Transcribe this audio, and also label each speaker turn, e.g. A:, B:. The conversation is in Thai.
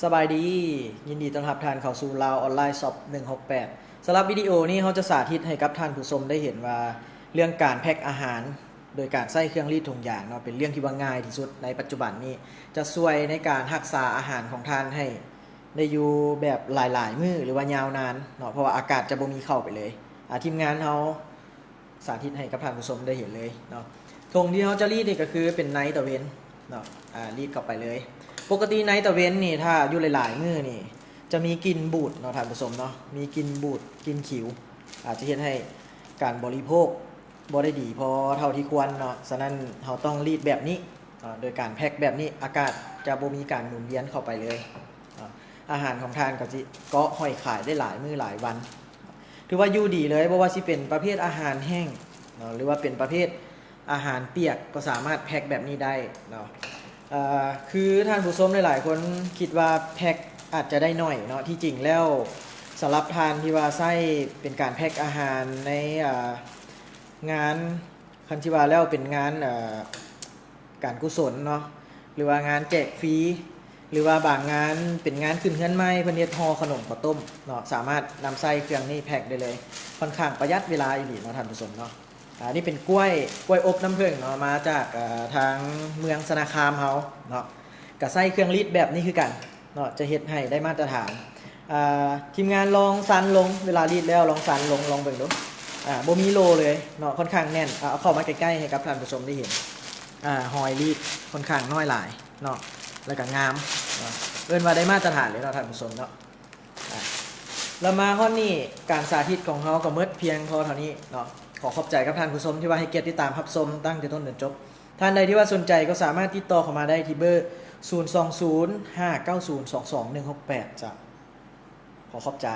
A: สบายดียินดีต้อนรับท่านเข้าสู่ลาวออนไลน์ช็อป168สำหรับวิดีโอนี้เขาจะสาธิตให้กับท่านผู้ชมได้เห็นว่าเรื่องการแพ็คอาหาร โดยการใส่เครื่องรีดถุงยางเนาะเป็นเรื่องที่ว่าง่ายที่สุดในปัจจุบันนี้จะช่วยในการรักษาอาหารของท่านให้ได้อยู่แบบหลายๆมื้อหรือว่ายาวนานเนาะเพราะว่าอากาศจะบ่มีเข้าไปเลยทีมงานเขาสาธิตให้กับท่านผู้ชมได้เห็นเลยเนาะธงที่เขาจะรีดนี่ก็คือเป็นไนท์ตะเวนเนาะรีดเข้าไปเลยปกติไนท์ตะเวนนี่ถ้าอยู่หลายๆมื้อนี่จะมีกลิ่นบูดเนาะท่านผู้ชมเนาะมีกลิ่นบูดกลิ่นขิวอาจจะเฮ็ดให้การบริโภคบ่ได้ดีพอเท่าที่ควรเนาะฉะนั้นเราต้องรีดแบบนี้โดยการแพ็คแบบนี้อากาศจะบ่มีการหมุนเวียนเข้าไปเลยอาหารของทานก็สิเกาะห้อยขายได้หลายมื้อหลายวันถือว่าอยู่ดีเลยเพราะว่าสิเป็นประเภทอาหารแห้งเนาะหรือว่าเป็นประเภทอาหารเปียกก็สามารถแพ็คแบบนี้ได้เนาะคือท่านผู้ชมหลายๆคนคิดว่าแพ็คอาจจะได้น้อยเนาะที่จริงแล้วสำหรับทานที่ว่าใช้เป็นการแพ็คอาหารในงานคันที่ว่าแล้วเป็นงานการกุศลเนาะหรือว่างานแจกฟรีหรือว่าบางงานเป็นงานขึ้นเฮือนใหม่เพิ่นเฮ็ดห่อขนมข้าวต้มเนาะสามารถนำใส่เครื่องนี้แพ็คได้เลยค่อนข้างประหยัดเวลาอีหลีเนาะท่านผู้ชมเนาะนี่เป็นกล้วยอบน้ำผึ้งเนาะมาจากทางเมืองสนาคามเฮาเนาะก็ใส่เครื่องรีดแบบนี้คือกันเนาะจะเฮ็ดให้ได้มาตรฐานทีมงานลองซันลงเวลารีดแล้วลองซันลงลองเบิ่งดูบ่มีโลเลยเนาะค่อนข้างแน่นเอาเข้ามาใกล้ๆให้กับท่านผู้ชมได้เห็นหอยรีดค่อนข้างน้อยหลายเนาะแล้วก็งามเนาะเอิ้นว่าได้มาตรฐานเลยเนาะท่านผู้ชมเนาะแล้วมาข้อนี้การสาธิตของเขาก็หมดเพียงพอเท่านี้เนาะขอขอบใจกับท่านผู้ชมที่ว่าให้เกียรติติดตามรับชมตั้งแต่ต้นจนจบท่านใดที่ว่าสนใจก็สามารถติดต่อเข้ามาได้ที่เบอร์020 590 22 168จ้ะขอขอบใจ